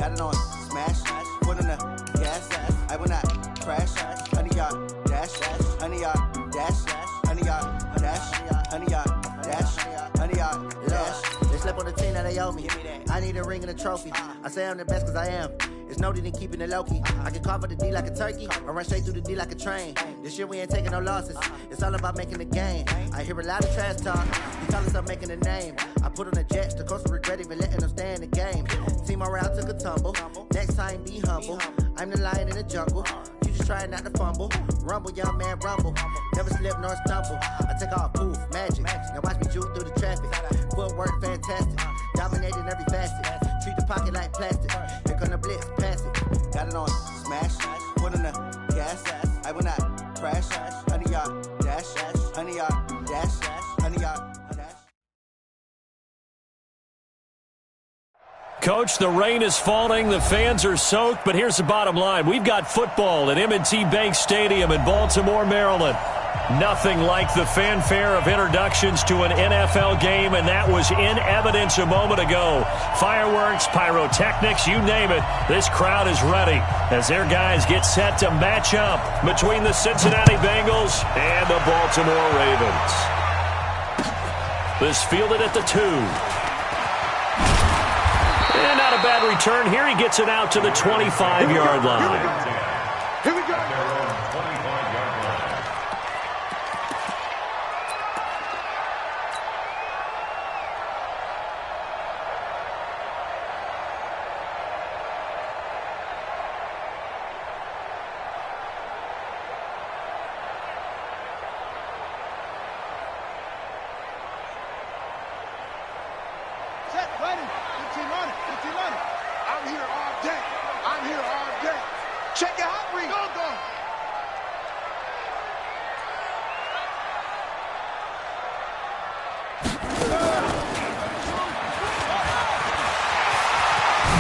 Got it on smash, foot on the gas. I will not crash. 100-yard dash, 100-yard dash, 100-yard dash, 100-yard dash, 100-yard dash. They slept on the team that they owe me. I need a ring and a trophy. I say I'm the best cause I am. It's noted in keeping it low-key. I can carve up the D like a turkey or run straight through the D like a train. This year we ain't taking no losses. It's all about making the game. I hear a lot of trash talk. You tell us I'm making a name. I put on the Jets. The coach will regret even letting them stay in the game. Team morale took a tumble. Next time be humble. I'm the lion in the jungle. You just trying not to fumble. Rumble, young man, rumble. Never slip nor stumble. I take off, poof, magic. Now watch me juke through the traffic. Footwork fantastic. Dominating every facet. Treat the pocket like plastic. Here come the blitz, pass it. Got it on smash. Foot on the gas. I will not crash. 100-yard dash. 100-yard dash. 100-yard dash. Coach, the rain is falling, the fans are soaked, but here's the bottom line. We've got football at M&T Bank Stadium in Baltimore, Maryland. Nothing like the fanfare of introductions to an NFL game, and that was in evidence a moment ago. Fireworks, pyrotechnics, you name it. This crowd is ready as their guys get set to match up between the Cincinnati Bengals and the Baltimore Ravens. This fielded at the 2. And not a bad return here. He gets it out to the 25-yard line. Here we go.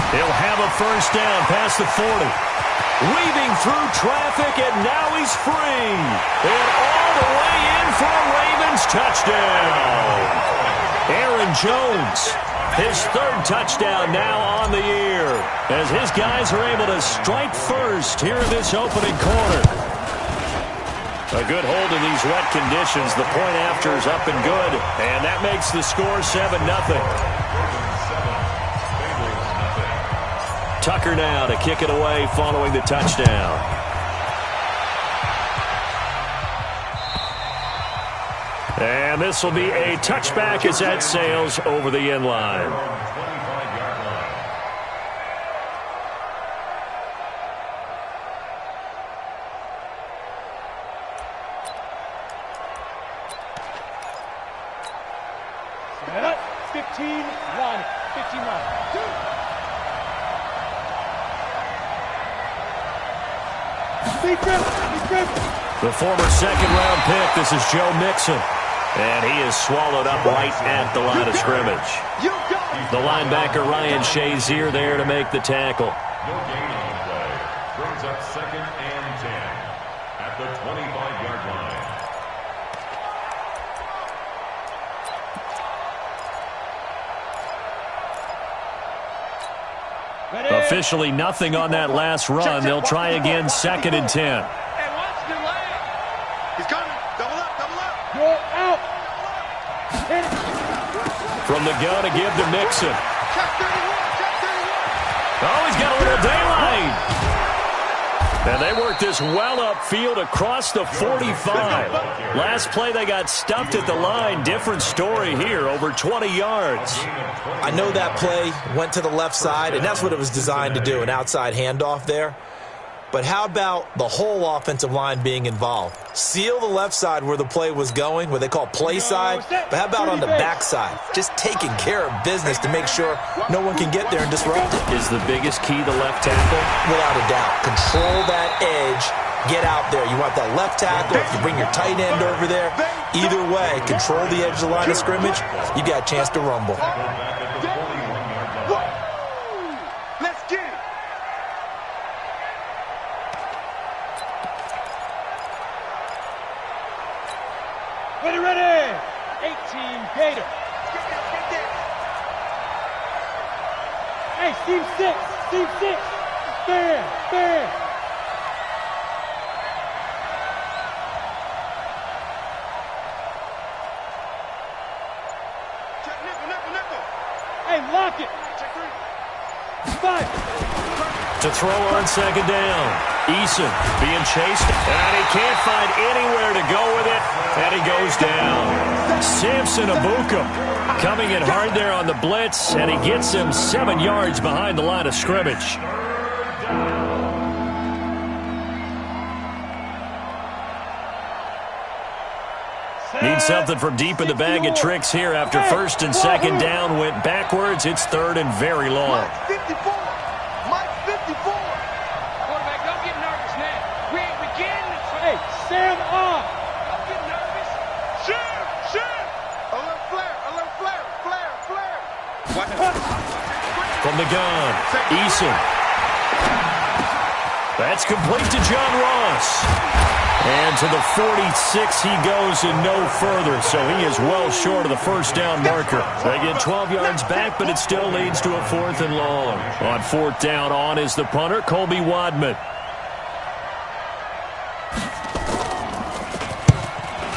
He'll have a first down past the 40. Weaving through traffic, and now he's free. And all the way in for a Ravens touchdown. Aaron Jones, his 3rd touchdown now on the year, as his guys are able to strike first here in this opening quarter. A good hold in these wet conditions. The point after is up and good, and that makes the score 7-0. Tucker now to kick it away following the touchdown. And this will be a touchback as that sails over the end line. Set up. 15-1. 15-1. The former second-round pick, this is Joe Mixon. And he is swallowed up right at the line of scrimmage. The linebacker, Ryan Shazier, there to make the tackle. No gain on the play. Brings up 2nd and 10 at the 25-yard line. Officially nothing on that last run. They'll try again 2nd and 10. He's coming. Double up, double up. You're out. From the gun to give to Mixon. Check 31, check 31. Oh, he's got a little daylight. And they worked this well upfield across the 45. Last play they got stuffed at the line. Different story here, over 20 yards. I know that play went to the left side, and that's what it was designed to do, an outside handoff there. But how about the whole offensive line being involved? Seal the left side where the play was going, what they call play side, but how about on the back side? Just taking care of business to make sure no one can get there and disrupt it. Is the biggest key the left tackle? Without a doubt. Control that edge. Get out there. You want that left tackle. If you bring your tight end over there, either way, control the edge of the line of scrimmage, you got a chance to rumble. Let's get it. Ready, ready. 18 Gator. Hey, Steve 6. Deep 6. Stand. Stand. Check nickel. Hey, lock it. Check 3. Fight. To throw on second down. Eason being chased, and he can't find anywhere to go with it, and he goes down. Samson Abuka coming in hard there on the blitz, and he gets him 7 yards behind the line of scrimmage. Need something from deep in the bag of tricks here after first and second down went backwards. It's third and very long. Mike 54. Mike 54. Quarterback, don't get nervous now. We ain't beginning to try. Hey, Sam off. Don't get nervous. Shoot. A little flare. Watch it. From the gun, Eason. That's complete to John Ross. And to the 46 he goes and no further, so he is well short of the first down marker. They get 12 yards back, but it still leads to a 4th and long. On 4th down, on is the punter, Colby Wadman.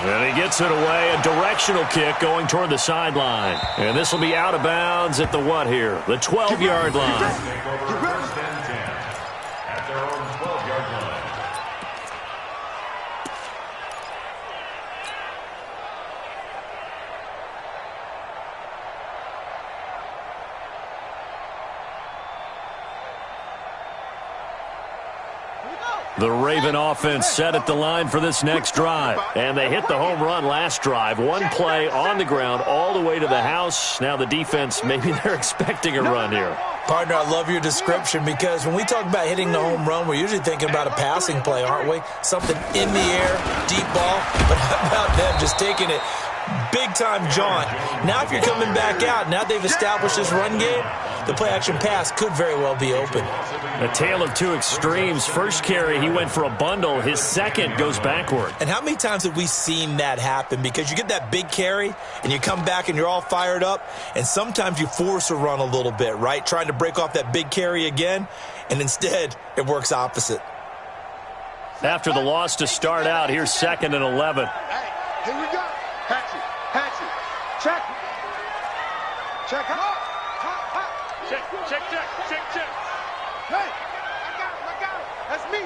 And he gets it away, a directional kick going toward the sideline. And this will be out of bounds at the what here? The 12-yard line. First and 10 at their own 12-yard line. The Raven offense set at the line for this next drive. And they hit the home run last drive. One play on the ground all the way to the house. Now the defense, maybe they're expecting a run here. Partner, I love your description because when we talk about hitting the home run, we're usually thinking about a passing play, aren't we? Something in the air, deep ball. But how about them just taking it big-time jaunt? Now if you're coming back out, now they've established this run game, the play-action pass could very well be open. A tale of two extremes. First carry, he went for a bundle. His second goes backward. And how many times have we seen that happen? Because you get that big carry, and you come back and you're all fired up, and sometimes you force a run a little bit, right? Trying to break off that big carry again, and instead it works opposite. After the loss to start out, here's 2nd and 11. Hey, here we go. Hatchet. Check. Check. Check. Hey, I got him. That's me.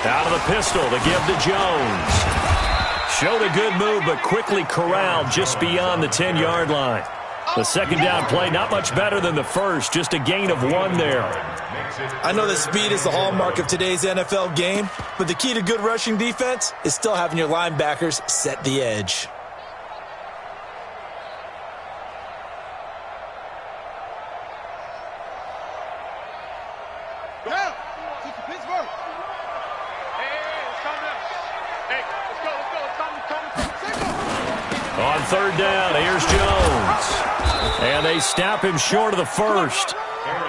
Out of the pistol to give to Jones. Showed a good move, but quickly corralled just beyond the 10-yard line. The second down play, not much better than the first, just a gain of 1 there. I know that speed is the hallmark of today's NFL game, but the key to good rushing defense is still having your linebackers set the edge. On 3rd down, here's Jones. And they snap him short of the first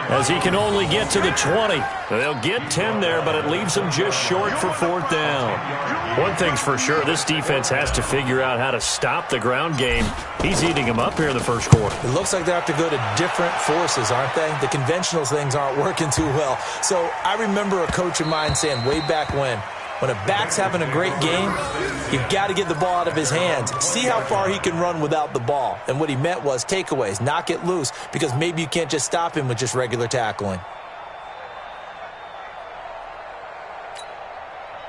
as he can only get to the 20. They'll get 10 there, but it leaves them just short for 4th down. One thing's for sure, this defense has to figure out how to stop the ground game. He's eating them up here in the first quarter. It looks like they have to go to different forces, aren't they? The conventional things aren't working too well. So I remember a coach of mine saying way back when a back's having a great game, you've got to get the ball out of his hands. See how far he can run without the ball. And what he meant was takeaways, knock it loose, because maybe you can't just stop him with just regular tackling.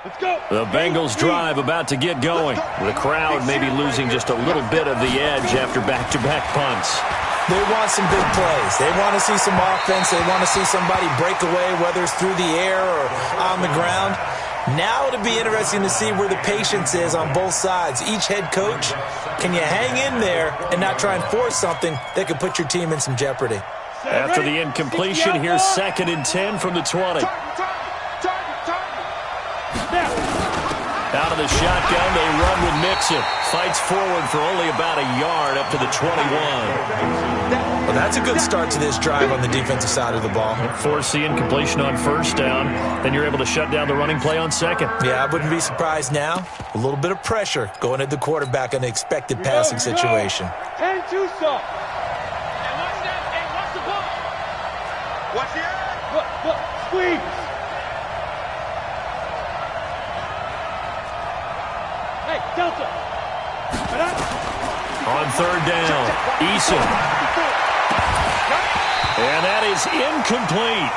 Let's go. The Bengals drive about to get going. The crowd maybe losing just a little bit of the edge after back-to-back punts. They want some big plays. They want to see some offense. They want to see somebody break away, whether it's through the air or on the ground. Now it'll be interesting to see where the patience is on both sides. Each head coach, can you hang in there and not try and force something that could put your team in some jeopardy? After the incompletion, here's 2nd and 10 from the 20. Out of the shotgun, they run with Mixon. Fights forward for only about a yard up to the 21. Well, that's a good start to this drive on the defensive side of the ball. Force the incompletion on 1st down. Then you're able to shut down the running play on 2nd. Yeah, I wouldn't be surprised now. A little bit of pressure going at the quarterback in the expected passing situation. 10-2 stop. And watch that. Watch the edge. Look, squeeze. Hey, Delta. On third down, Eason. And that is incomplete.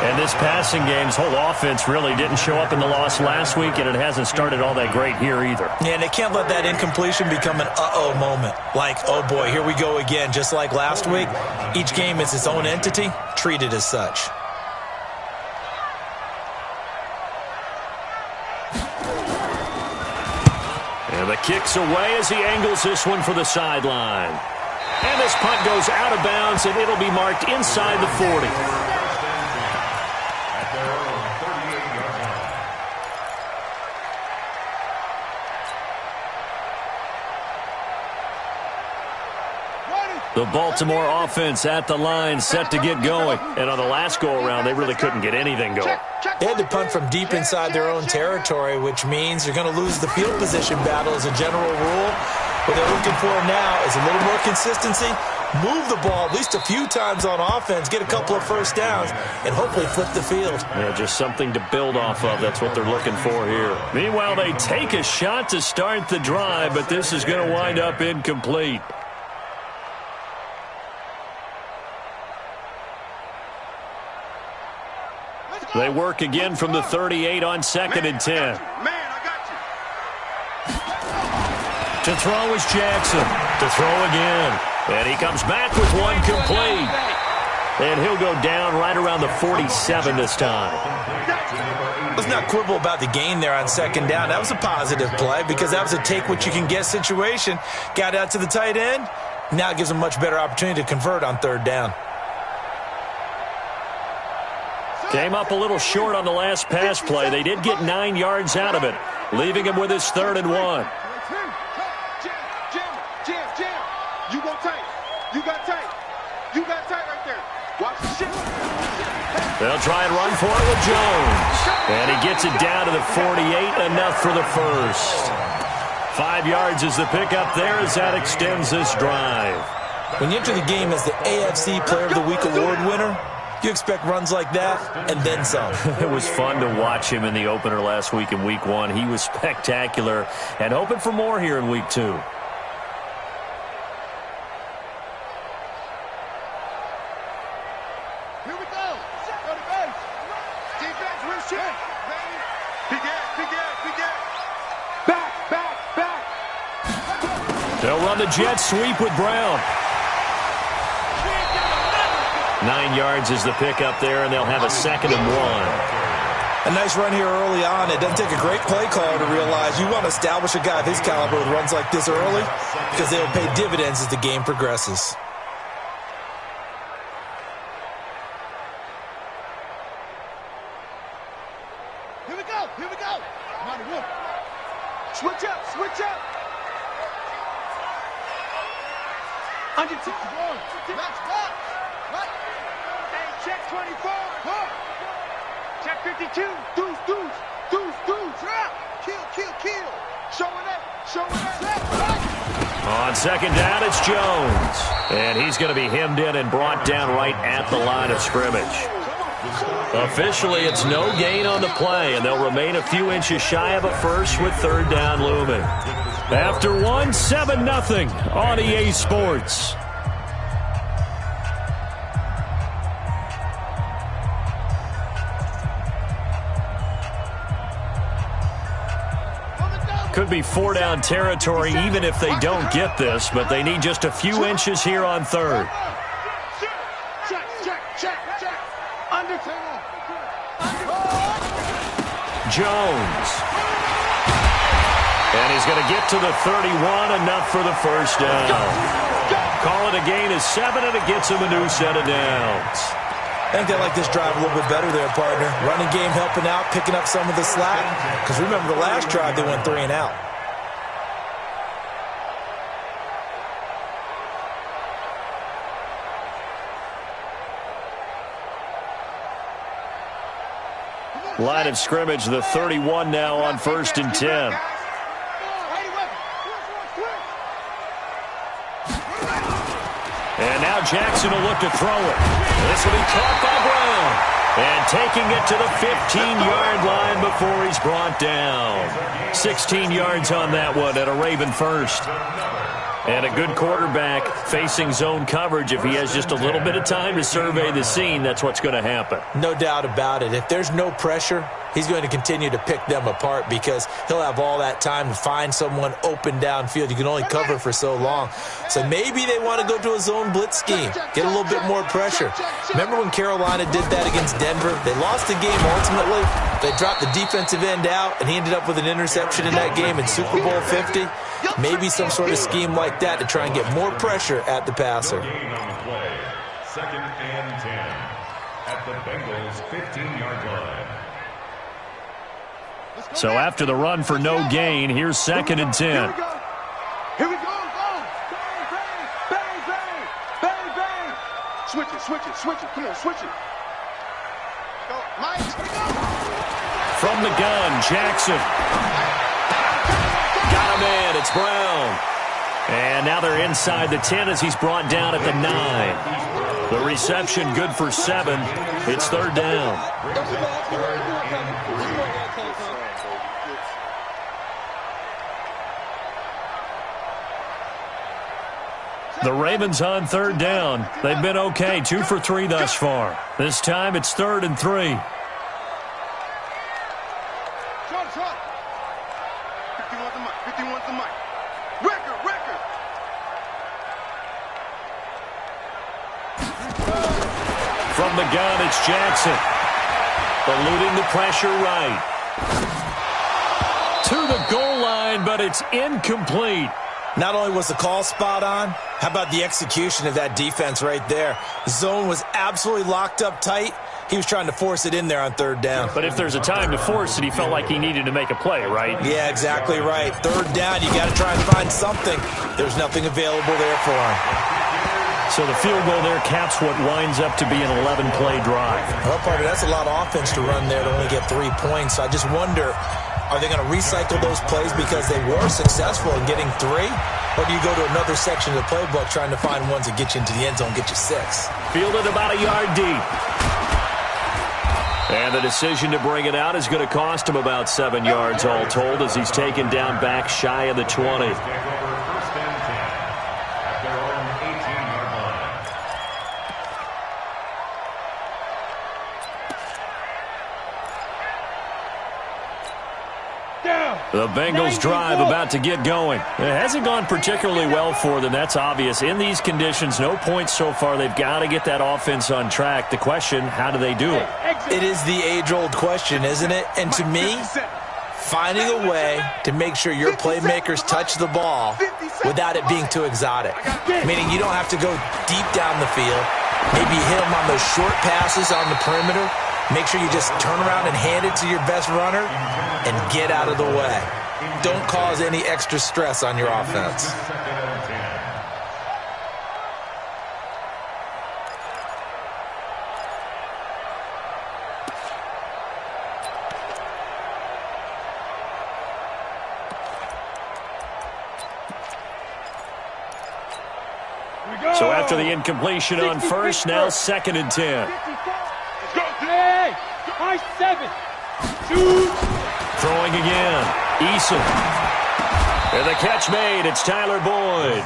And this passing game's whole offense really didn't show up in the loss last week, and it hasn't started all that great here either. Yeah, and they can't let that incompletion become an uh-oh moment. Like, oh boy, here we go again. Just like last week, each game is its own entity, treated as such. And the kick's away as he angles this one for the sideline. And this punt goes out of bounds, and it'll be marked inside the 40. The Baltimore offense at the line, set to get going. And on the last go-around, they really couldn't get anything going. They had to punt from deep inside their own territory, which means you're going to lose the field position battle as a general rule. What they're looking for now is a little more consistency, move the ball at least a few times on offense, get a couple of first downs, and hopefully flip the field. Yeah, just something to build off of. That's what they're looking for here. Meanwhile, they take a shot to start the drive, but this is going to wind up incomplete. They work again from the 38 on 2nd and 10. Man, I got you. To throw is Jackson. To throw again. And he comes back with one complete. And he'll go down right around the 47 this time. Let's not quibble about the gain there on 2nd down. That was a positive play because that was a take-what-you-can-get situation. Got out to the tight end. Now it gives them a much better opportunity to convert on 3rd down. Came up a little short on the last pass play. They did get 9 yards out of it, leaving him with his 3rd and 1. Jam. You go tight. You got tight. You got tight right there. Watch the shit. They'll try and run for it with Jones. And he gets it down to the 48, enough for the first. 5 yards is the pickup there as that extends this drive. When you enter the game as the AFC Player of the Week award winner, you expect runs like that, and then some. It was fun to watch him in the opener last week in Week 1. He was spectacular, and hoping for more here in Week 2. Here we go. Go to base. Defense, win shit. Big ass. Back. They'll run the jet sweep with Brown. 9 yards is the pickup there, and they'll have a 2nd and 1. A nice run here early on. It doesn't take a great play caller to realize you want to establish a guy of his caliber with runs like this early because they will pay dividends as the game progresses. Here we go. Come on, Wolf. Switch up. Under 2. Let's go. What? Hey, check 24. Huh? Check 52. Deuce. Kill. Showing up. On 2nd down, it's Jones. And he's going to be hemmed in and brought down right at the line of scrimmage. Officially, it's no gain on the play, and they'll remain a few inches shy of a first with 3rd down looming. After 1, 7-0 on EA Sports. Could be 4-down territory even if they don't get this, but they need just a few inches here on 3rd. Check. Under. Jones. And he's going to get to the 31, enough for the first down. Call it a gain of 7, and it gets him a new set of downs. I think they like this drive a little bit better there, partner. Running game helping out, picking up some of the slack. Because remember, the last drive they went 3 and out. Line of scrimmage, the 31 now on 1st and 10. And now now Jackson will look to throw it. This will be caught by Brown. And taking it to the 15-yard line before he's brought down. 16 yards on that one at a Raven first. And a good quarterback facing zone coverage. If he has just a little bit of time to survey the scene, that's what's going to happen. No doubt about it. If there's no pressure, he's going to continue to pick them apart because he'll have all that time to find someone open downfield. You can only cover for so long. So maybe they want to go to a zone blitz scheme, get a little bit more pressure. Remember when Carolina did that against Denver? They lost the game ultimately. They dropped the defensive end out, and he ended up with an interception in that game in Super Bowl 50. Maybe some sort of scheme like that to try and get more pressure at the passer. Second and 10 at the Bengals 15-yard line. So after the run for no gain, here's second and 10. Here we go. Here we go. Go. Bang, bang, bang, bang, bang, bang. Switch it, switch it, switch it. Come on, switch it. Go, Mike. From the gun, Jackson. Got him in. It's Brown. And now they're inside the 10 as he's brought down at the 9. The reception good for 7. It's third down. The Ravens on third down. They've been okay, 2 for 3 thus far. This time it's 3rd and 3. Shot. 51's the mic. 51's the mic. Record. From the gun, it's Jackson. Eluding the pressure right. To the goal line, but it's incomplete. Not only was the call spot on, how about the execution of that defense right there? The zone was absolutely locked up tight. He was trying to force it in there on third down. But if there's a time to force it, he felt like he needed to make a play, right? Yeah, exactly right. Third down, you got to try and find something. There's nothing available there for him. So the field goal there caps what winds up to be an 11-play drive. Well, Parker, that's a lot of offense to run there to only get 3 points. So I just wonder, are they going to recycle those plays because they were successful in getting 3? Or do you go to another section of the playbook trying to find ones that get you into the end zone, get you 6? Fielded about a yard deep. And the decision to bring it out is going to cost him about 7 yards all told as he's taken down back shy of the 20. The Bengals drive about to get going. It hasn't gone particularly well for them. That's obvious. In these conditions, no points so far. They've got to get that offense on track. The question, how do they do it? It is the age-old question, isn't it? And to me, finding a way to make sure your playmakers touch the ball without it being too exotic. Meaning you don't have to go deep down the field. Maybe hit them on those short passes on the perimeter. Make sure you just turn around and hand it to your best runner and get out of the way. Don't cause any extra stress on your offense. So after the incompletion on first, now 2nd and 10. Hey, high 7. Shoot. Throwing again. Eason. And the catch made. It's Tyler Boyd.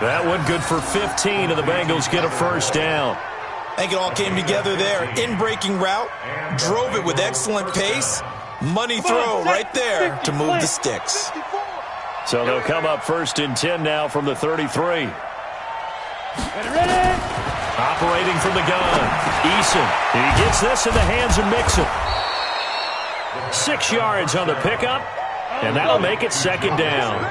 That one good for 15, and the Bengals get a first down. I think it all came together there. In-breaking route. Drove it with excellent pace. Money throw right there to move the sticks. So they'll come up 1st and 10 now from the 33. Ready? Operating from the gun. Eason. He gets this in the hands of Mixon. 6 yards on the pickup, and that'll make it 2nd down.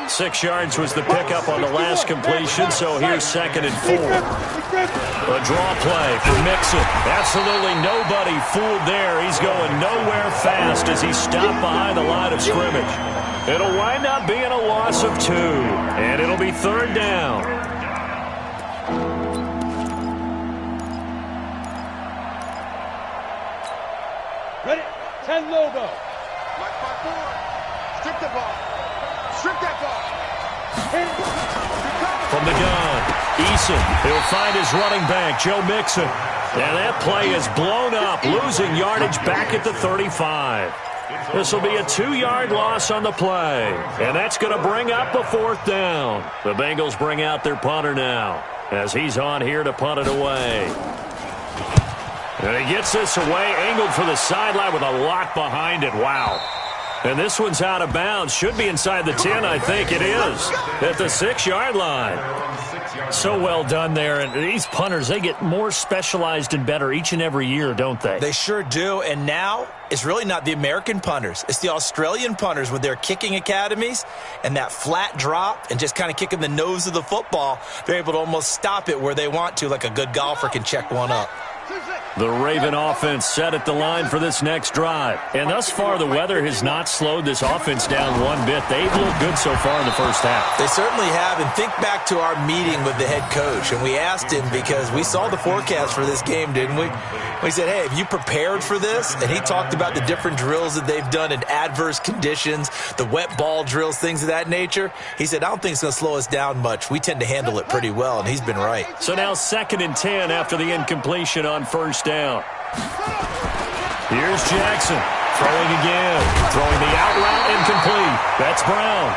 6 yards was the pickup on the last completion, so here's 2nd and 4. A draw play for Mixon. Absolutely nobody fooled there. He's going nowhere fast as he's stopped behind the line of scrimmage. It'll wind up being a loss of 2, and it'll be 3rd down. Ready? 10 Lobo. Like my boy. Strip that ball. From the gun, Eason, he'll find his running back, Joe Mixon. And that play is blown up, losing yardage back at the 35. This will be a 2-yard loss on the play. And that's going to bring up a 4th down. The Bengals bring out their punter now, as he's on here to punt it away. And he gets this away, angled for the sideline with a lock behind it. Wow. And this one's out of bounds. Should be inside the 10, I think it is. At the 6-yard line. So well done there. And these punters, they get more specialized and better each and every year, don't they? They sure do. And now it's really not the American punters. It's the Australian punters with their kicking academies and that flat drop and just kind of kicking the nose of the football. They're able to almost stop it where they want to, like a good golfer can check one up. The Raven offense set at the line for this next drive. And thus far, the weather has not slowed this offense down one bit. They've looked good so far in the first half. They certainly have. And think back to our meeting with the head coach. And we asked him, because we saw the forecast for this game, didn't we? We said, hey, have you prepared for this? And he talked about the different drills that they've done in adverse conditions, the wet ball drills, things of that nature. He said, I don't think it's going to slow us down much. We tend to handle it pretty well, and he's been right. So now 2nd and 10 after the incompletion on 1st down. Here's Jackson. Throwing again. Throwing the out route incomplete. That's Brown.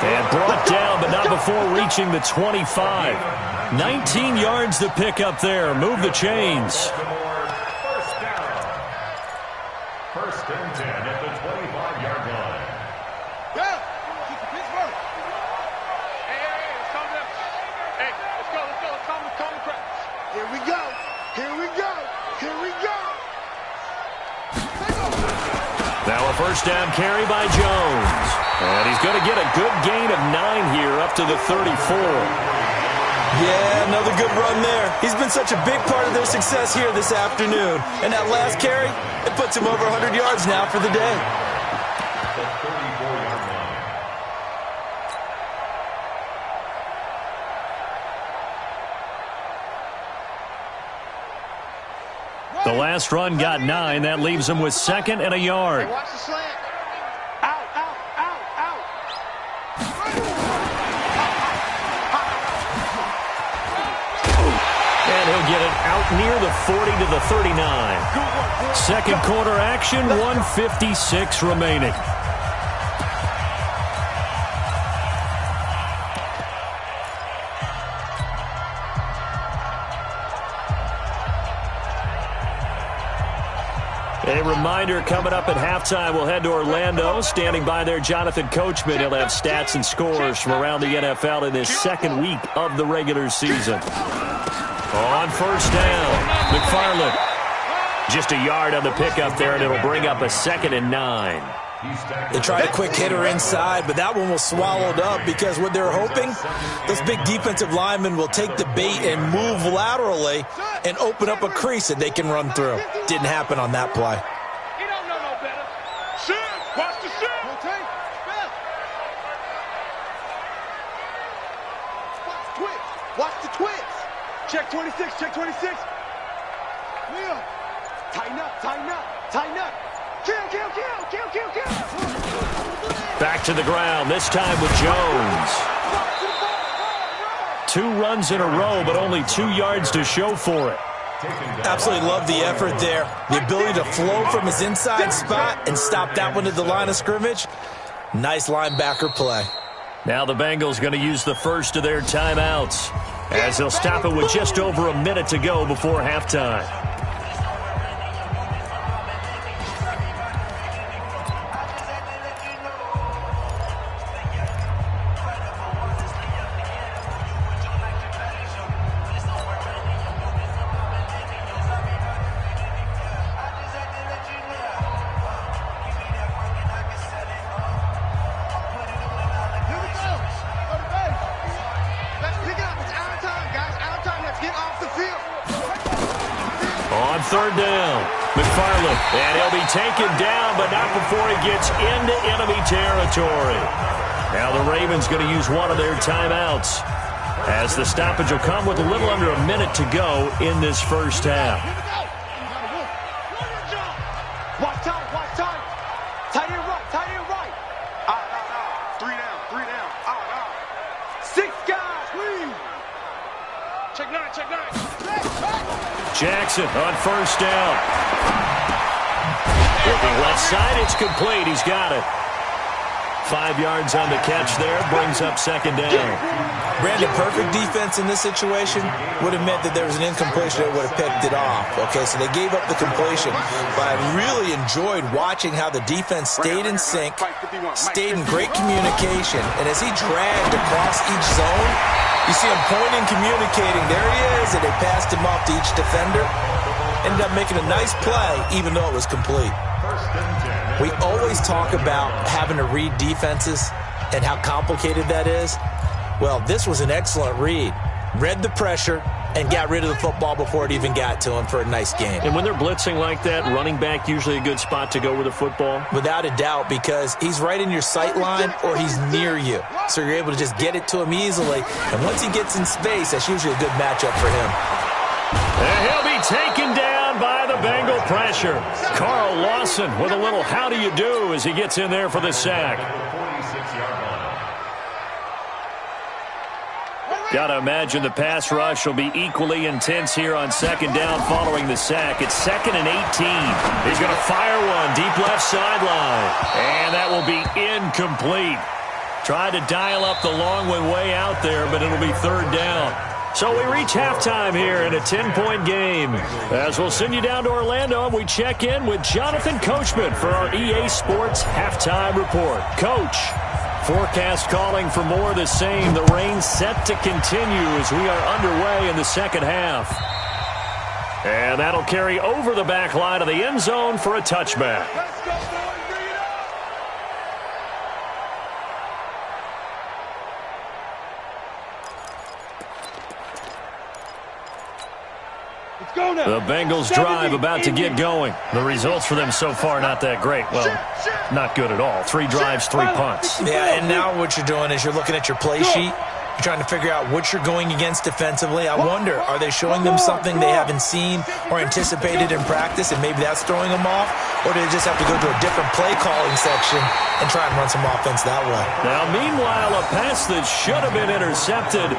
And brought down, but not before reaching the 25. 19 yards to pick up there. Move the chains. First and 10 at the 25-yard line. Yeah, keep the Pittsburgh. Hey, let's calm down. Hey, let's go. Let's calm the practice. Here we go. Here we go. Here we go. Now a 1st down carry by Jones. And he's going to get a good gain of 9 here up to the 34. Yeah, another good run there. He's been such a big part of their success here this afternoon. And that last carry, it puts him over 100 yards now for the day. The 34-yard line. The last run got 9. That leaves him with 2nd and a yard. Hey, watch the slant. Out. And he'll get it out near the 40 to the 39. Second quarter action, 1:56 remaining. A reminder, coming up at halftime, we'll head to Orlando. Standing by there, Jonathan Coachman. He'll have stats and scores from around the NFL in this 2nd week of the regular season. On 1st down, McFarland. Just a yard on the pickup there, and it'll bring up a 2nd and 9. They tried a quick hitter inside, but that one was swallowed up because what they're hoping, those big defensive linemen will take the bait and move laterally and open up a crease that they can run through. Didn't happen on that play. He don't know no better. Shoot. Watch the shoot. Rotate. Spell. Watch the twitch. Watch the twitch. Check 26. Check 26. Leo. Tighten up. Tighten up. Tighten up. Kill. Back to the ground, this time with Jones. 2 runs in a row, but only 2 yards to show for it. Absolutely love the effort there. The ability to flow from his inside spot and stop that one at the line of scrimmage. Nice linebacker play. Now the Bengals going to use the first of their timeouts, as they'll stop it with just over a minute to go before halftime. On 3rd down, McFarland, and he'll be taken down, but not before he gets into enemy territory. Now the Ravens going to use one of their timeouts, as the stoppage will come with a little under a minute to go in this first half. Watch time. Tight end right. Out. 3 down. Out. 6 guys, please. Jackson on first down. Looking left side, it's complete. He's got it. 5 yards on the catch there, brings up second down. Brandon, perfect defense in this situation would have meant that there was an incompletion that would have picked it off. Okay, so they gave up the completion. But I really enjoyed watching how the defense stayed in sync, stayed in great communication, and as he dragged across each zone, you see him pointing, communicating. There he is, and they passed him off to each defender. Ended up making a nice play, even though it was complete. We always talk about having to read defenses and how complicated that is. Well, this was an excellent read. Read the pressure and got rid of the football before it even got to him for a nice game. And when they're blitzing like that, running back usually a good spot to go with the football? Without a doubt, because he's right in your sight line or he's near you. So you're able to just get it to him easily. And once he gets in space, that's usually a good matchup for him. And he'll be taken down by the Bengal pressure. Carl Lawson with a little how do you do as he gets in there for the sack. Got to imagine the pass rush will be equally intense here on second down following the sack. It's 2nd and 18. He's going to fire one deep left sideline. And that will be incomplete. Tried to dial up the long one way out there, but it'll be third down. So we reach halftime here in a 10-point game. As we'll send you down to Orlando, and we check in with Jonathan Coachman for our EA Sports Halftime Report. Coach, forecast calling for more of the same. The rain set to continue as we are underway in the second half. And that'll carry over the back line of the end zone for a touchback. Let's go, boys. Bring it up. Let's go now. The Bengals drive about to get going. The results for them so far not that great. Well, not good at all. 3 drives, 3 punts. Yeah, and now what you're doing is you're looking at your play sheet. You're trying to figure out what you're going against defensively. I wonder, are they showing them something they haven't seen or anticipated in practice, and maybe that's throwing them off? Or do they just have to go to a different play calling section and try and run some offense that way? Now, meanwhile, a pass that should have been intercepted,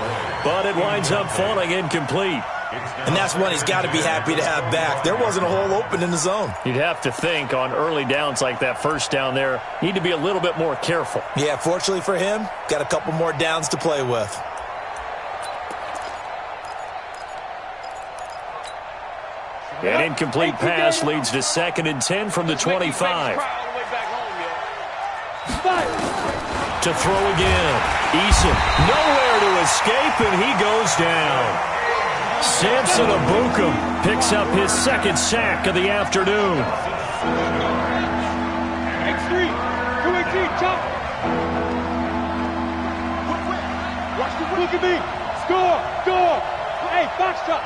but it winds up falling incomplete. And that's one he's got to be happy to have back. There wasn't a hole open in the zone. You'd have to think on early downs like that first down there, need to be a little bit more careful. Yeah, fortunately for him, got a couple more downs to play with. An incomplete pass leads to 2nd and 10 from the 25. To throw again. Eason nowhere to escape, and he goes down. Samson Abukum picks up his 2nd sack of the afternoon. X3, 218, jump. Look at me. Score, score. Hey, box drop.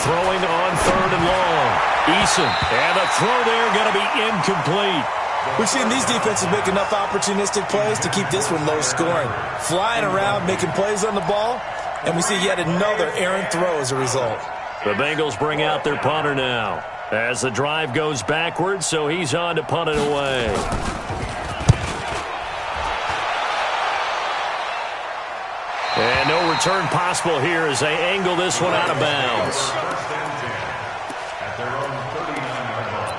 Throwing on 3rd and long. Eason, and the throw there going to be incomplete. We've seen these defenses make enough opportunistic plays to keep this one low scoring. Flying around, making plays on the ball, and we see yet another errant throw as a result. The Bengals bring out their punter now as the drive goes backwards, so he's on to punt it away. And no return possible here as they angle this one out of bounds. At their own 39-yard line.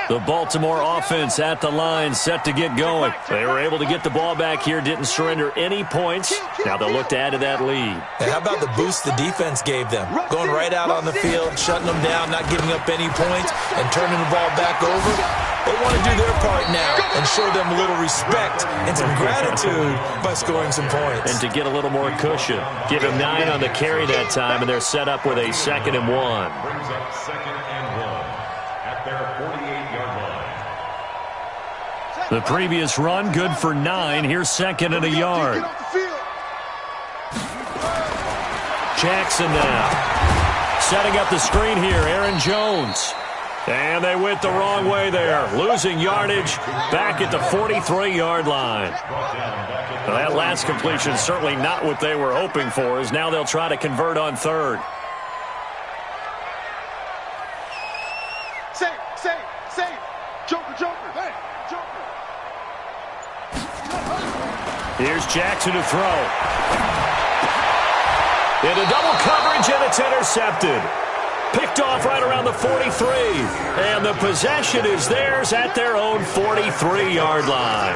The Baltimore offense at the line, set to get going. They were able to get the ball back here, didn't surrender any points. Now they'll look to add to that lead. And how about the boost the defense gave them? Going right out on the field, shutting them down, not giving up any points, and turning the ball back over. They want to do their part now and show them a little respect and some gratitude by scoring some points. And to get a little more cushion. Give him 9 on the carry that time, and they're set up with a 2nd and 1. Brings up 2nd and 1 at their 48-yard line. The previous run, good for 9. Here's 2nd and a yard. Jackson now. Setting up the screen here, Aaron Jones. And they went the wrong way there, losing yardage back at the 43-yard line. Well, that last completion is certainly not what they were hoping for, as now they'll try to convert on third. Save. Joker. Hey, Joker. Here's Jackson to throw. Into double coverage, and it's intercepted. Picked off right around the 43. And the possession is theirs at their own 43-yard line.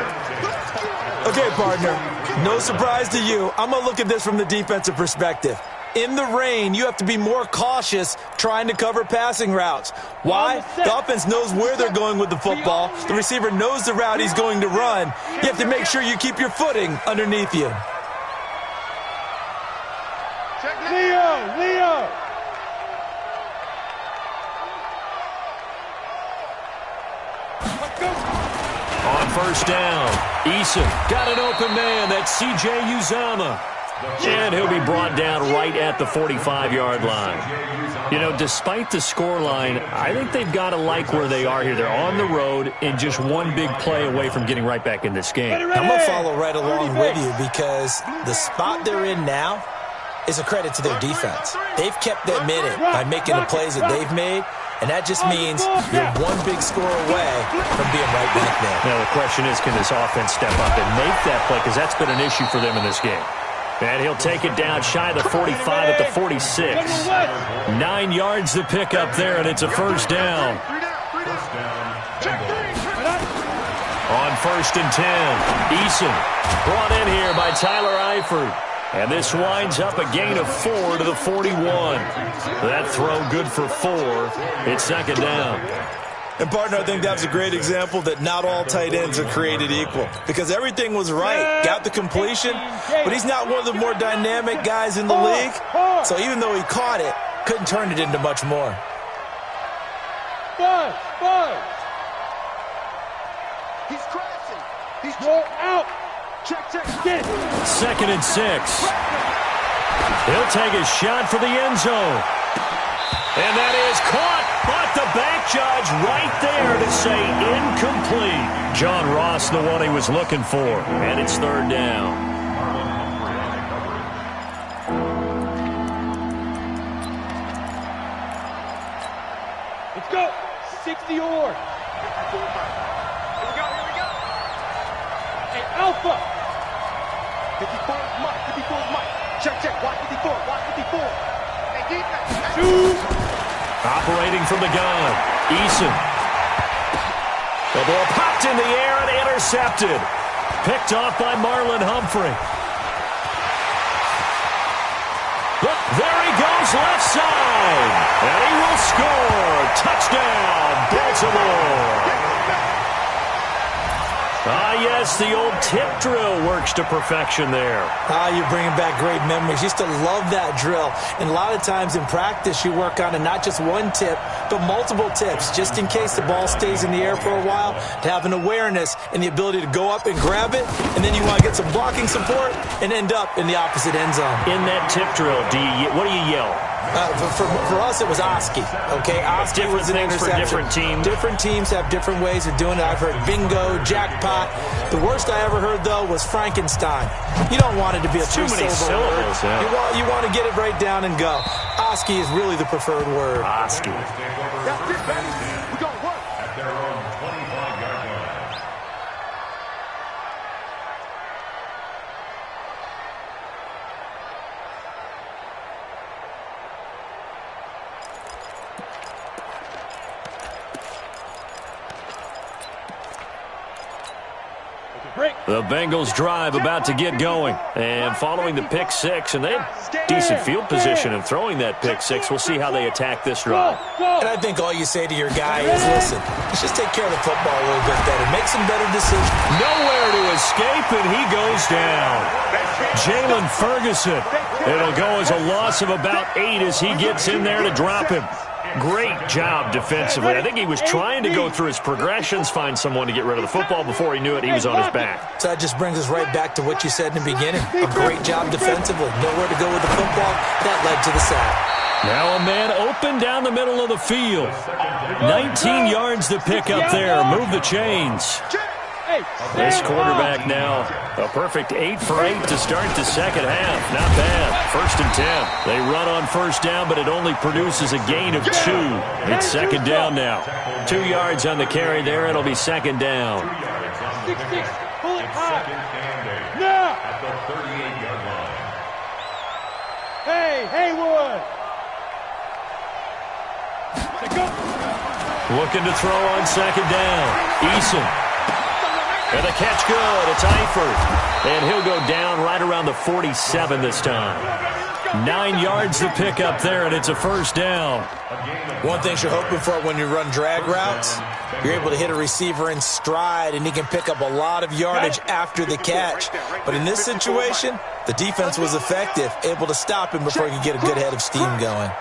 Okay, partner, no surprise to you. I'm going to look at this from the defensive perspective. In the rain, you have to be more cautious trying to cover passing routes. Why? The offense knows where they're going with the football. The receiver knows the route he's going to run. You have to make sure you keep your footing underneath you. Leo. On first down, Eason got an open man. That's C.J. Uzomah. And he'll be brought down right at the 45-yard line. You know, despite the scoreline, I think they've got to like where they are here. They're on the road and just one big play away from getting right back in this game. I'm going to follow right along with you because the spot they're in now is a credit to their defense. They've kept them in it by making the plays that they've made, and that just means you're one big score away from being right back there. Now, the question is, can this offense step up and make that play? Because that's been an issue for them in this game. And he'll take it down shy of the 45 at the 46. 9 yards to pick up there, and it's a first down. On first and 10, Eason brought in here by Tyler Eifert. And this winds up a gain of 4 to the 41. That throw good for 4. It's second down. And, partner, I think that's a great example that not all tight ends are created equal. Because everything was right. Got the completion. But he's not one of the more dynamic guys in the league. So even though he caught it, couldn't turn it into much more. Buzz. He's crashing. He's out. Check. Get it. Second and 6. He'll take a shot for the end zone. And that is caught. But the back judge right there to say incomplete. John Ross, the one he was looking for. And it's third down. Let's go. 60 or. Here we go. Hey, Alpha. 54 is Mike. Check. Watch 54. Hey, defense. Shoot. Operating from the gun, Eason. The ball popped in the air and intercepted. Picked off by Marlon Humphrey. Look, there he goes left side. And he will score. Touchdown, Baltimore. Yes, the old tip drill works to perfection there. You're bringing back great memories. Used to love that drill. And a lot of times in practice, you work on it, not just one tip, but multiple tips, just in case the ball stays in the air for a while, to have an awareness and the ability to go up and grab it, and then you want to get some blocking support and end up in the opposite end zone. In that tip drill, what do you yell? For us, it was Oski. Okay, Oski was an interception. For different teams. Different teams have different ways of doing it. I've heard bingo, jackpot. The worst I ever heard, though, was Frankenstein. You don't want it to be a three-syllable word. Yeah. You want to get it right down and go. Oski is really the preferred word. Oski. That's it, baby. We're going to work. At their own 25-yard line. The Bengals drive about to get going. And following the pick six, and they had decent field position in throwing that pick six. We'll see how they attack this drive. And I think all you say to your guy is, listen, let's just take care of the football a little bit better. Make some better decisions. Nowhere to escape, and he goes down. Jalen Ferguson. It'll go as a loss of about 8 as he gets in there to drop him. Great job defensively. I think he was trying to go through his progressions, find someone to get rid of the football. Before he knew it, he was on his back. So that just brings us right back to what you said in the beginning. A great job defensively. Nowhere to go with the football. That led to the sack. Now a man open down the middle of the field. 19 yards to pick up there. Move the chains. This quarterback now, a perfect 8 for 8 to start the second half. Not bad. 1st and 10. They run on first down, but it only produces a gain of 2. It's second down now. 2 yards on the carry there. It'll be second down. 6-6. Pull it high. Now. At the 38-yard line. Hey, Haywood. Looking to throw on second down. Eason. And the catch good. It's Eifert. And he'll go down right around the 47 this time. 9 yards to pick up there, and it's a first down. One thing you're hoping for when you run drag routes, you're able to hit a receiver in stride, and he can pick up a lot of yardage after the catch. But in this situation, the defense was effective, able to stop him before he could get a good head of steam going.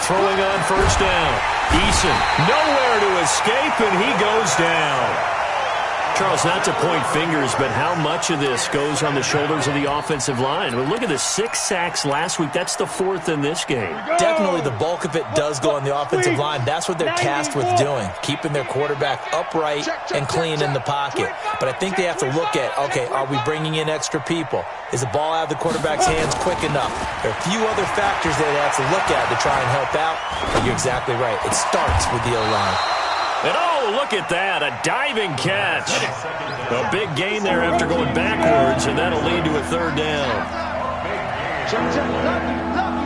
Throwing on first down. Eason, nowhere to escape, and he goes down. Charles, not to point fingers, but how much of this goes on the shoulders of the offensive line? Well, look at the 6 sacks last week. That's the 4th in this game. Definitely the bulk of it does go on the offensive line. That's what they're tasked with doing, keeping their quarterback upright and clean in the pocket. But I think they have to look at, okay, are we bringing in extra people? Is the ball out of the quarterback's hands quick enough? There are a few other factors that they have to look at to try and help out. But you're exactly right. It starts with the O-line. And oh, look at that, a diving catch. A big gain there after going backwards, and that'll lead to a third down. Check.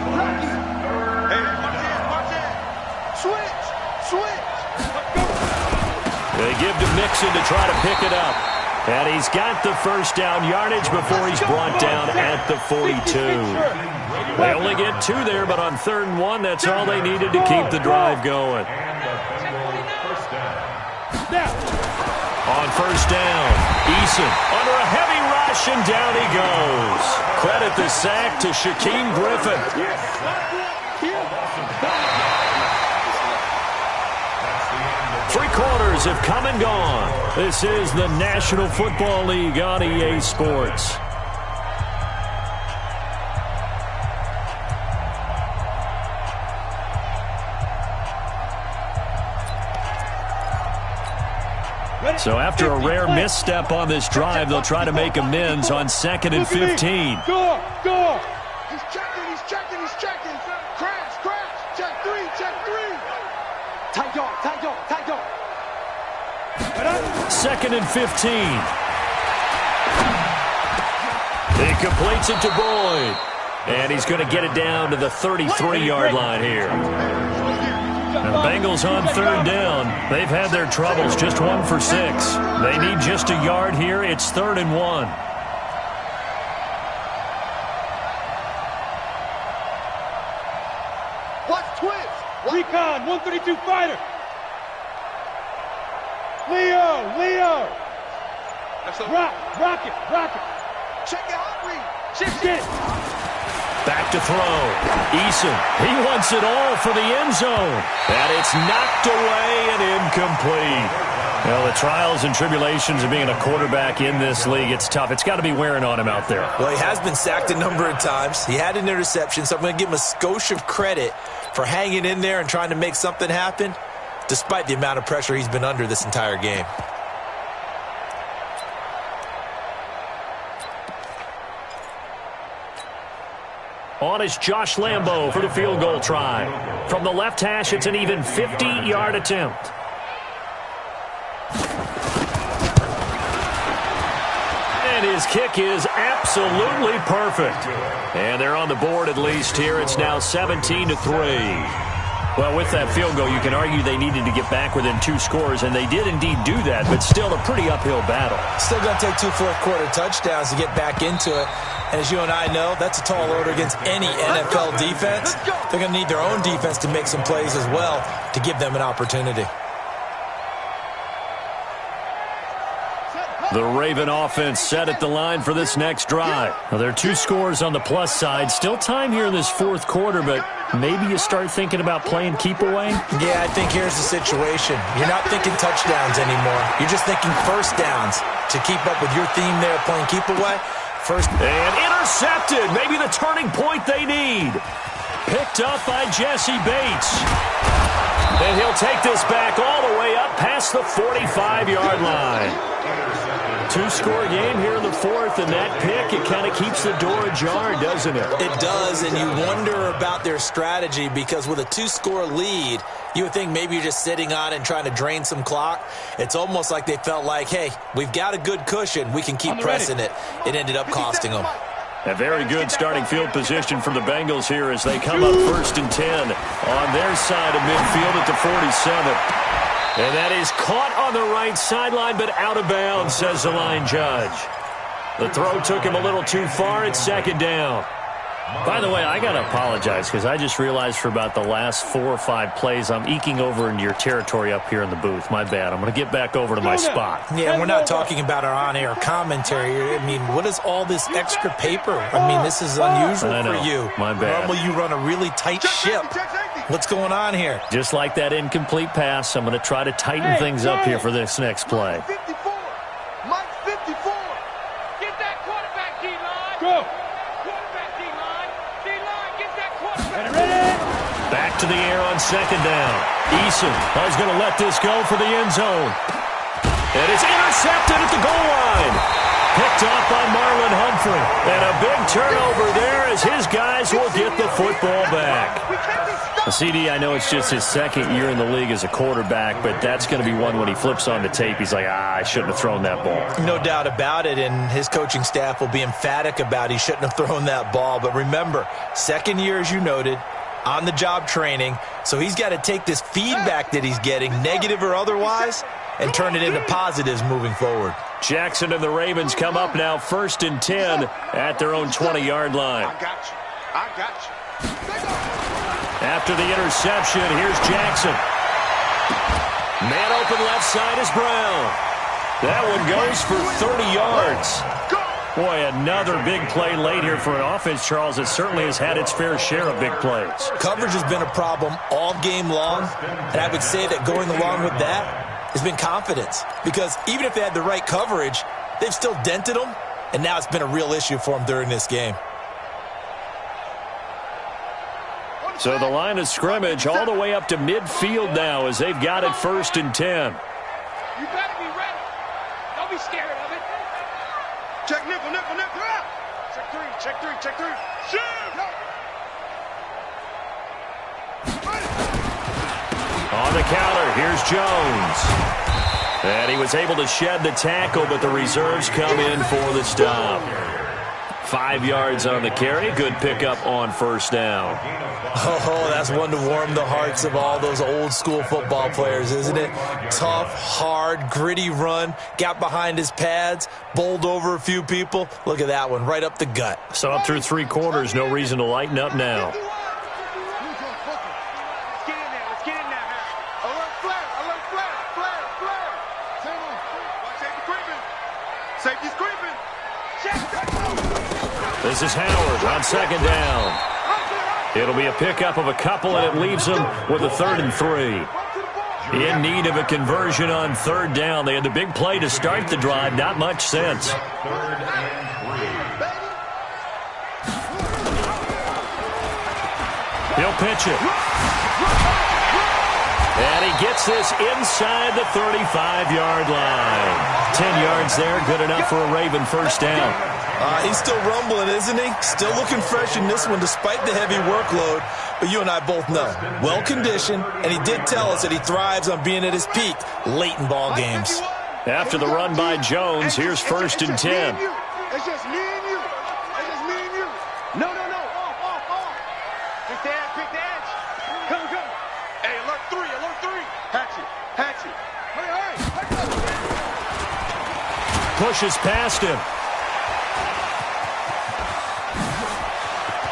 Lucky. Hey, watch it. Switch. They give to Mixon to try to pick it up. And he's got the first down yardage before he's brought down at the 42. They only get 2 there, but on 3rd and 1, that's all they needed to keep the drive going. On first down, Eason under a heavy rush, and down he goes. Credit the sack to Shaquem Griffin. 3 quarters have come and gone. This is the National Football League on EA Sports. So after a rare misstep on this drive, they'll try to make amends on 2nd and 15. Go. He's checking. Crash. Check 3. Tight yard. 2nd and 15. He completes it to Boyd. And he's going to get it down to the 33-yard line here. Now, Bengals on 3rd down. They've had their troubles, just 1 for 6. They need just a yard here. It's 3rd and 1. Watch twist. Recon, 132 fighter. Leo. Rock it. Check it out, Reed. Shift it. Back to throw. Eason, he wants it all for the end zone. And it's knocked away and incomplete. Well, the trials and tribulations of being a quarterback in this league, it's tough. It's got to be wearing on him out there. Well, he has been sacked a number of times. He had an interception, so I'm going to give him a skosh of credit for hanging in there and trying to make something happen, despite the amount of pressure he's been under this entire game. On is Josh Lambo for the field goal try. From the left hash, it's an even 50-yard attempt. And his kick is absolutely perfect. And they're on the board at least here. It's now 17-3. Well, with that field goal, you can argue they needed to get back within 2 scores, and they did indeed do that, but still a pretty uphill battle. Still going to take 2 fourth-quarter touchdowns to get back into it. And as you and I know, that's a tall order against any NFL defense. They're going to need their own defense to make some plays as well to give them an opportunity. The Raven offense set at the line for this next drive. Now, there are 2 scores on the plus side. Still time here in this 4th quarter, but maybe you start thinking about playing keep away? Yeah, I think here's the situation. You're not thinking touchdowns anymore. You're just thinking first downs to keep up with your theme there playing keep away. First. And intercepted. Maybe the turning point they need. Picked up by Jesse Bates. And he'll take this back all the way up past the 45-yard line. Two-score game here in the fourth, and that pick, it kind of keeps the door ajar, doesn't it? It does, and you wonder about their strategy because with a two-score lead, you would think maybe you're just sitting on it and trying to drain some clock. It's almost like they felt like, hey, we've got a good cushion. We can keep pressing it. It ended up costing them. A very good starting field position for the Bengals here as they come up 1st and 10 on their side of midfield at the 47. And that is caught on the right sideline, but out of bounds, says the line judge. The throw took him a little too far. It's 2nd down. By the way, I got to apologize because I just realized for about the last 4 or 5 plays, I'm eking over into your territory up here in the booth. My bad. I'm going to get back over to my spot. Yeah, we're not talking about our on-air commentary. I mean, what is all this extra paper? I mean, this is unusual for you. My bad. Normally you run a really tight ship. What's going on here? Just like that incomplete pass, I'm going to try to tighten things up here for this next play. 54. Mike 54. Get that quarterback, D-line. Go. Quarterback, D-line. D-line, get that quarterback. Back to the air on 2nd down. Eason is going to let this go for the end zone. And it's intercepted at the goal line. Picked off by Marlon Humphrey. And a big turnover there as his guys will get the football back. CD, I know it's just his 2nd year in the league as a quarterback, but that's going to be one when he flips on the tape, he's like, I shouldn't have thrown that ball. No doubt about it, and his coaching staff will be emphatic about he shouldn't have thrown that ball. But remember, 2nd year, as you noted, on-the-job training, so he's got to take this feedback that he's getting, negative or otherwise, and turn it into positives moving forward. Jackson and the Ravens come up now 1st and 10 at their own 20-yard line. I got you. I got you. After the interception, here's Jackson. Man open left side is Brown. That one goes for 30 yards. Boy, another big play late here for an offense, Charles, that certainly has had its fair share of big plays. Coverage has been a problem all game long, and I would say that going along with that has been confidence. Because even if they had the right coverage, they've still dented them, and now it's been a real issue for them during this game. So the line of scrimmage all the way up to midfield now as they've got it 1st and 10. You better be ready. Don't be scared of it. Check nickel, nickel, nickel. Check three, check three, check three. Shoot. On the counter, here's Jones. And he was able to shed the tackle, but the reserves come in for the stop. 5 yards on the carry. Good pickup on 1st down. Oh, that's one to warm the hearts of all those old-school football players, isn't it? Tough, hard, gritty run. Got behind his pads, bowled over a few people. Look at that one, right up the gut. So up through 3 quarters, no reason to lighten up now. Let's get in there. Let's get in there, man. Alert flare. Alert flare. Flare. Flare. Watch safety creeping. Safety's creeping. Check. This is Howard on 2nd down. It'll be a pickup of a couple, and it leaves them with a 3rd and 3. In need of a conversion on 3rd down. They had the big play to start the drive. Not much sense. 3rd and 3. He'll pitch it. And he gets this inside the 35-yard line. 10 yards there, good enough for a Raven 1st down. He's still rumbling, isn't he? Still looking fresh in this one despite the heavy workload. But you and I both know, well-conditioned, and he did tell us that he thrives on being at his peak late in ball games. After the run by Jones, here's 1st and 10. It's just me and you. It's just me and you. No. Off. Pick the edge, pick the edge. Come. Hey, alert 3. Hatch it. Hurry. Pushes past him.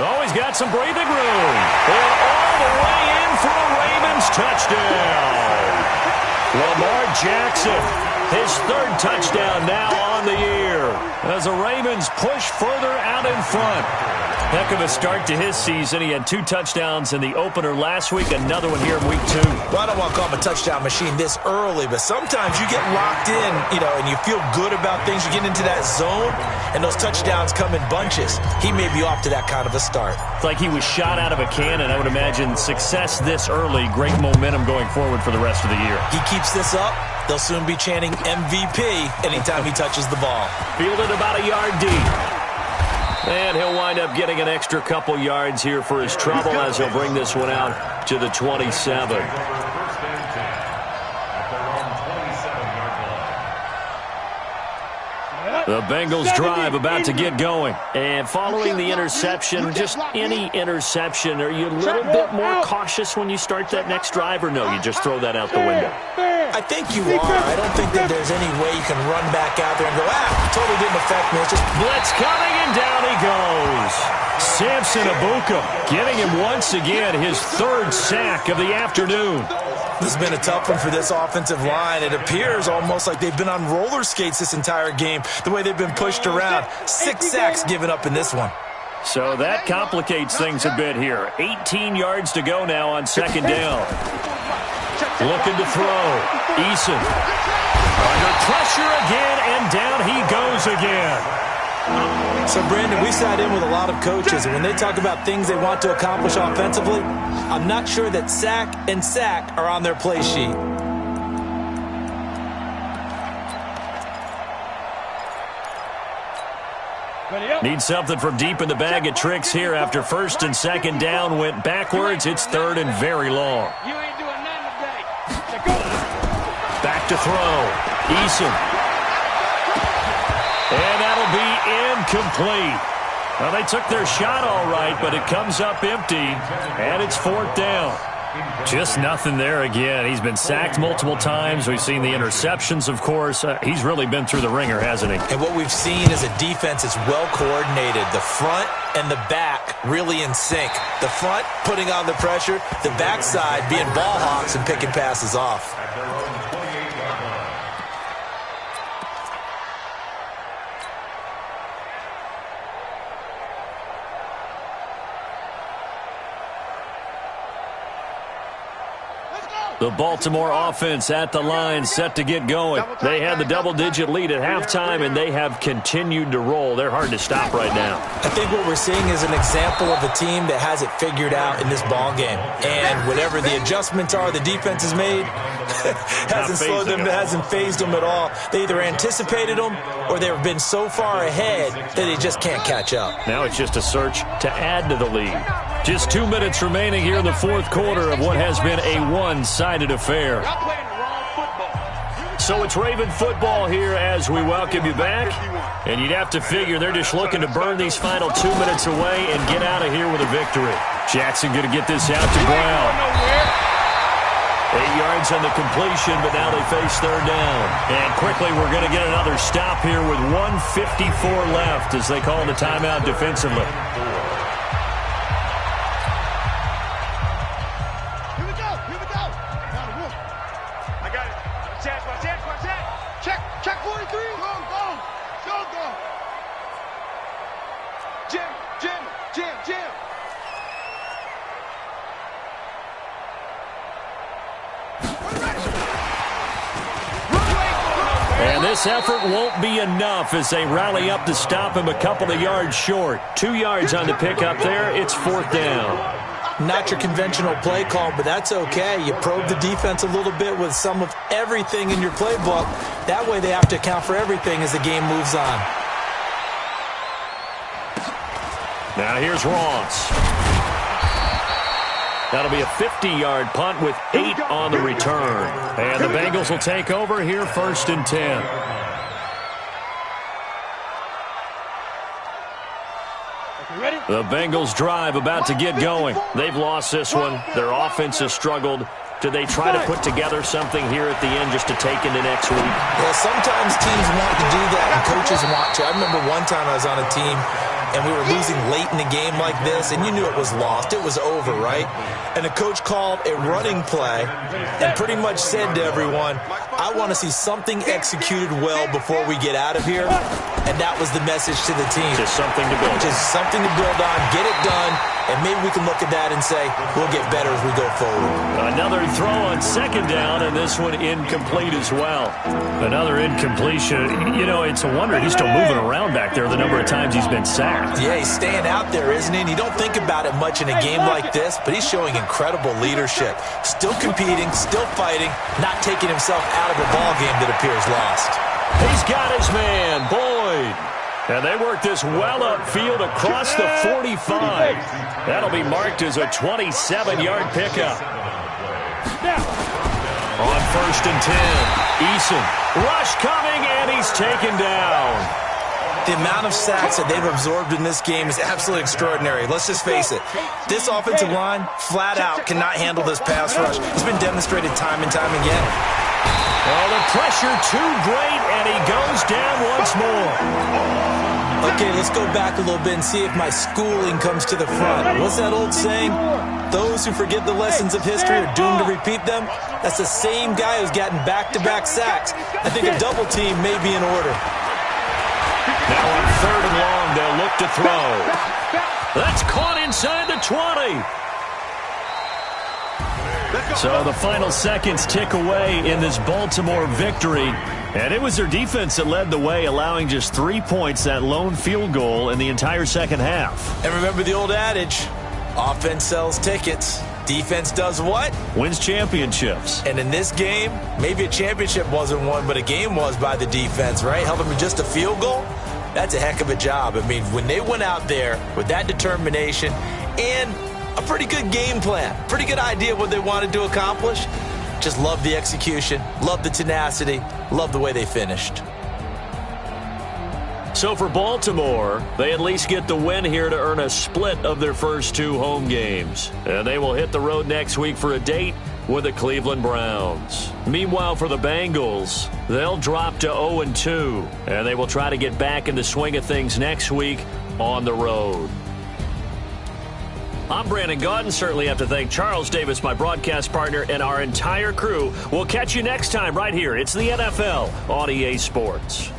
Oh, he's got some breathing room. And all the way in for a Ravens touchdown. Lamar Jackson, his 3rd touchdown now on the year as the Ravens push further out in front. Heck of a start to his season. He had 2 touchdowns in the opener last week, another one here in week 2. Well, I don't want to call him a touchdown machine this early, but sometimes you get locked in, and you feel good about things. You get into that zone, and those touchdowns come in bunches. He may be off to that kind of a start. It's like he was shot out of a cannon. I would imagine success this early, great momentum going forward for the rest of the year. He keeps this up, they'll soon be chanting MVP anytime he touches the ball. Fielded about a yard deep. And he'll wind up getting an extra couple yards here for his trouble as he'll bring this one out to the 27. The Bengals drive about to get going. And following the interception, just any interception, are you a little bit more cautious when you start that next drive, or no, you just throw that out the window? I think you are. I don't think that there's any way you can run back out there and go, totally didn't affect me. It's just blitz coming, and down he goes. Samson Abuka getting him once again, his third sack of the afternoon. This has been a tough one for this offensive line. It appears almost like they've been on roller skates this entire game, the way they've been pushed around. 6 sacks given up in this one. So that complicates things a bit here. 18 yards to go now on second down. Looking to throw. Eason. Under pressure again, and down he goes again. So, Brandon, we sat in with a lot of coaches, and when they talk about things they want to accomplish offensively, I'm not sure that sack and sack are on their play sheet. Need something from deep in the bag of tricks here after first and second down went backwards. It's third and very long. You ain't doing nothing today. Back to throw. Eason. And that'll be incomplete. Well, they took their shot all right, but it comes up empty, and it's fourth down. Just nothing there again. He's been sacked multiple times. We've seen the interceptions, of course. He's really been through the ringer, hasn't he? And what we've seen is a defense that's well coordinated. The front and the back really in sync. The front putting on the pressure, the backside being ball hawks and picking passes off. The Baltimore offense at the line, set to get going. They had the double-digit lead at halftime, and they have continued to roll. They're hard to stop right now. I think what we're seeing is an example of a team that has it figured out in this ball game. And whatever the adjustments are the defense has made, hasn't slowed them, hasn't phased them at all. They either anticipated them or they've been so far ahead that they just can't catch up. Now it's just a search to add to the lead. Just 2 minutes remaining here in the fourth quarter of what has been a one-sided affair. So it's Raven football here as we welcome you back. And you'd have to figure they're just looking to burn these final 2 minutes away and get out of here with a victory. Jackson going to get this out to Brown. 8 yards on the completion, but now they face third down. And quickly we're going to get another stop here with 1:54 left as they call the timeout defensively. Check 43. Go. Jim. And this effort won't be enough as they rally up to stop him a couple of yards short. 2 yards on the pickup there. It's fourth down. Not your conventional play call, but that's okay. You probe the defense a little bit with some of everything in your playbook. That way they have to account for everything as the game moves on. Now here's Ross. That'll be a 50-yard punt with 8 on the return. And the Bengals will take over here first and 10. The Bengals drive about to get going. They've lost this one. Their offense has struggled. Do they try to put together something here at the end just to take into next week? Well, sometimes teams want to do that and coaches want to. I remember one time I was on a team and we were losing late in a game like this, and you knew it was lost. It was over, right? And the coach called a running play and pretty much said to everyone, I want to see something executed well before we get out of here, and that was the message to the team. Just something to build on. Just something to build on, get it done, and maybe we can look at that and say, we'll get better as we go forward. Another throw on second down, and this one incomplete as well. Another incompletion. You know, it's a wonder he's still moving around back there the number of times he's been sacked. Yeah, he's staying out there, isn't he? And you don't think about it much in a game like this, but he's showing incredible leadership. Still competing, still fighting, not taking himself out of a ball game that appears lost. He's got his man, Boyd. And they work this well upfield across the 45. That'll be marked as a 27-yard pickup. On 1st and 10, Eason. Rush coming, and he's taken down. The amount of sacks that they've absorbed in this game is absolutely extraordinary. Let's just face it. This offensive line, flat out, cannot handle this pass rush. It's been demonstrated time and time again. Oh, the pressure too great, and he goes down once more. Okay, let's go back a little bit and see if my schooling comes to the front. What's that old saying? Those who forget the lessons of history are doomed to repeat them. That's the same guy who's gotten back-to-back sacks. I think a double team may be in order. Now on 3rd and long, they'll look to throw. That's caught inside the 20. So the final seconds tick away in this Baltimore victory. And it was their defense that led the way, allowing just 3 points, that lone field goal in the entire second half. And remember the old adage, offense sells tickets. Defense does what? Wins championships. And in this game, maybe a championship wasn't won, but a game was by the defense, right? Held them to just a field goal. That's a heck of a job. I mean, when they went out there with that determination and a pretty good game plan, pretty good idea of what they wanted to accomplish, just love the execution, love the tenacity, love the way they finished. So for Baltimore, they at least get the win here to earn a split of their first 2 home games. And they will hit the road next week for a date with the Cleveland Browns. Meanwhile, for the Bengals, they'll drop to 0-2, and they will try to get back in the swing of things next week on the road. I'm Brandon Gaudin. Certainly have to thank Charles Davis, my broadcast partner, and our entire crew. We'll catch you next time right here. It's the NFL on EA Sports.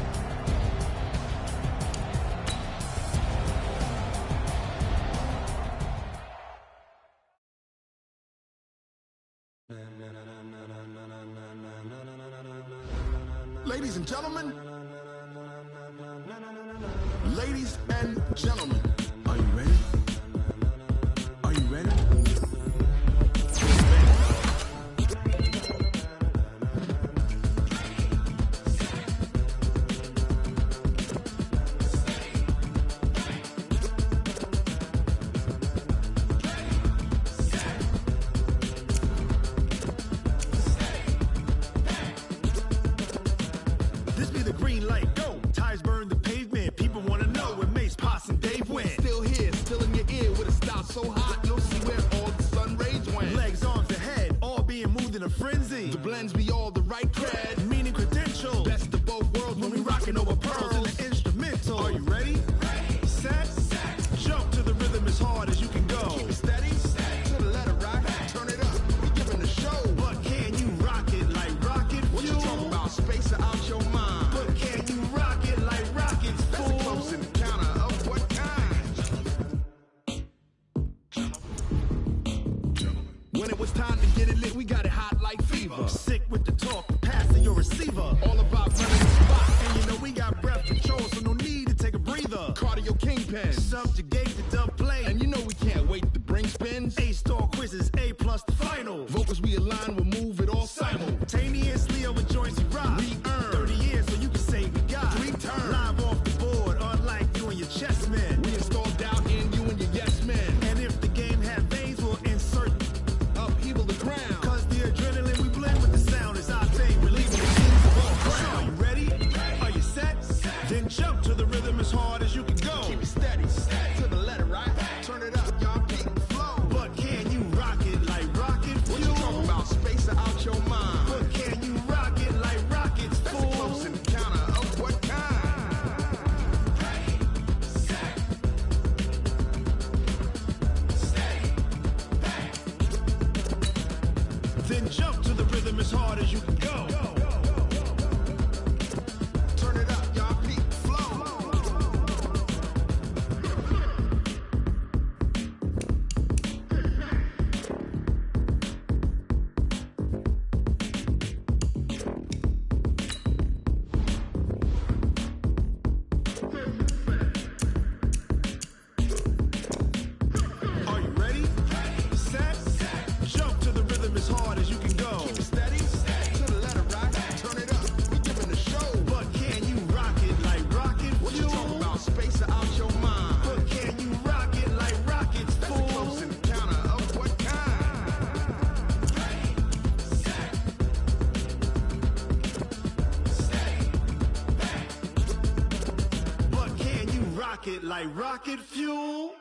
Ladies and gentlemen, ladies and gentlemen, are you ready? Are you ready? This be the green light, go. Tires burn the pavement. People want to know when Mace, Potts, and Dave went. Still here, still in your ear with a style so hot, you'll see where all the sun rays went. Legs, arms, and head, all being moved in a frenzy. The blends be all the right cred, meaning credentials. Best of both worlds when we rocking over pearls in the instrumental. Are you ready? Set, jump to the rhythm as hard as you can go. Keep it steady, to the letter right, turn it up, we giving the show. But can you rock it like rocket fuel? What you talking about, space out your mind? But can you rock it like rockets, fool? That's a close encounter of what kind? When it was time to get it lit, we got it hot like fever. Sick with the talk, passing your receiver. All about running the spot, and you know we got breath control, so no need to take a breather. Cardio kingpin, subjugate the dub play, and you know we can't wait to bring spins. A-star quizzes, A+ the final. Vocals we align, we'll move it all simultaneously over joints we rock. We earn 30 years, so you can say we got 3 turns. Live off the board, unlike you and your chess men. We install doubt in you and your yes men. And if the game had veins, we'll insert upheaval the ground. Cause the adrenaline we blend with the sound is our thing. Relieving the kings of all ground. Are you ready? Are you set? Then jump to the rhythm as hard as you can go. Keep it steady, to the letter right. Turn it up, y'all keep the flow. But can you rock it like rocket fuel? What you talking about, space out your mind? But can you rock it like rockets, fool? That's a close encounter of what kind? Ready, set, steady, back. Then jump to the rhythm as hard as you can go. like rocket fuel.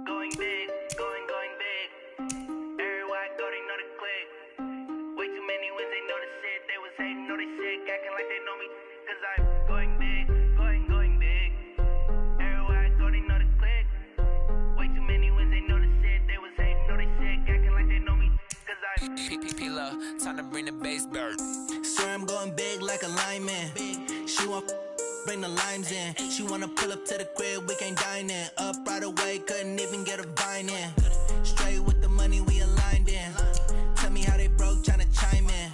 Going big, going big. Everywhere I go, they know the click. Way too many wins, they know the shit. They was hating, know they sick, acting like they know me. Cause I'm going big, going big. Everywhere I go, they know the click. Way too many wins, they know the shit. They was hating, know they sick, acting like they know me. Cause I'm PPP, time to bring the bass bird. Swear I'm going big like a lineman. She want bring the limes in. She wanna pull up to the crib, we can't dine in. Up right away, couldn't even get a vine in. Straight with the money we aligned in. Tell me how they broke, tryna chime in.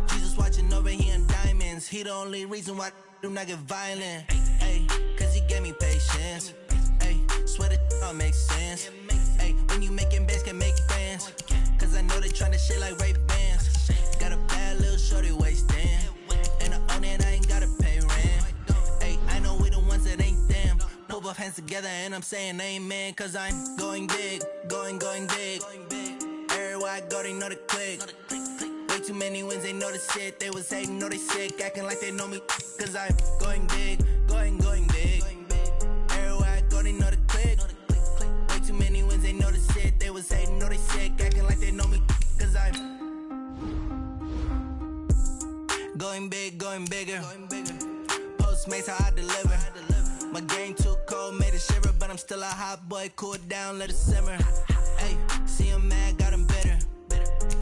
Jesus watching over here in diamonds. He the only reason why I do not get violent. Ay, cause he gave me patience. Ay, swear that all makes sense. Ay, when you making bands, can make fans. Cause I know they tryna shit like Ray-Bans. Got a bad little shorty wasting. And I own it, I ain't gotta pay rent. Ay, I know we the ones that ain't them. Pull both hands together and I'm saying amen. Cause I'm going big, going big. Everywhere I go, they know the click. Way too many wins, they know the shit. They was hating, know they sick, acting like they know me. Cause I'm going big, going big. Everywhere I go, they know the click. Way too many wins, they know the shit. They was hating, know they sick, acting like they know me. Cause I'm going big, going bigger. Postmates how I deliver. My game too cold, made it shiver, but I'm still a hot boy. Cool it down, let it simmer. Hey, see him mad, got him bitter.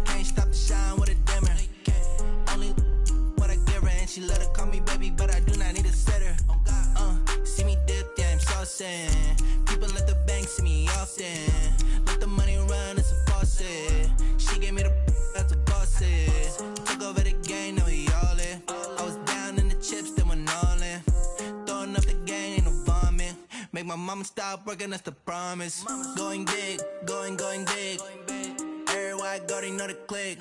Can't stop the shine with a dimmer. Only what I give her, and she let her call me baby, but I do not need a sitter. See me dip, yeah, I'm saucing. People at the bank see me often. Let the money run, it's a faucet. She gave me the that's a bosses. Took over the game, now we all in. I was down in the chips, then went all in. Throwing up the game, ain't no vomit. Make my mama stop working, that's the promise. Going big, going big. Everywhere I go, they know the click.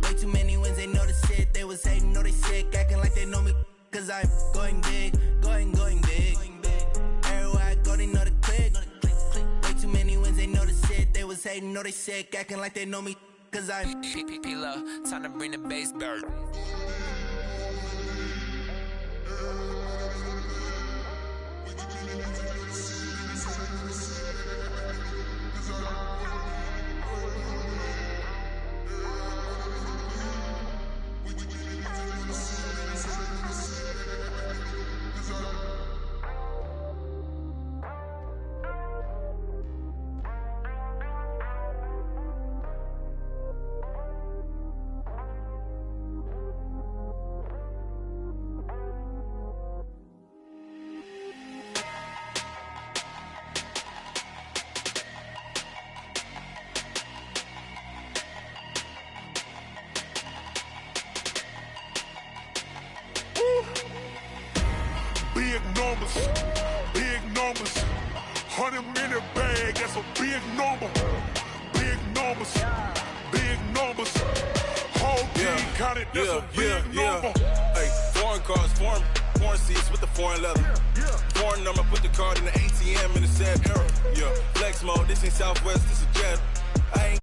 Way too many wins, they know the shit. They was hating, know they sick, acting like they know me. Cause I'm going big, going big. Everywhere I go, they know the click. Way too many wins, they know the shit. They was hating, know they sick, acting like they know me. Cause I'm PPP, time to bring the bass bird. Big numbers, 100-minute bag, that's a big number. Big numbers, whole team counted, that's a big number. Hey, foreign cars, foreign seats with the foreign leather. Foreign number, put the card in the ATM in the sad era. Yeah, flex mode, this ain't Southwest, this is Jet. I ain't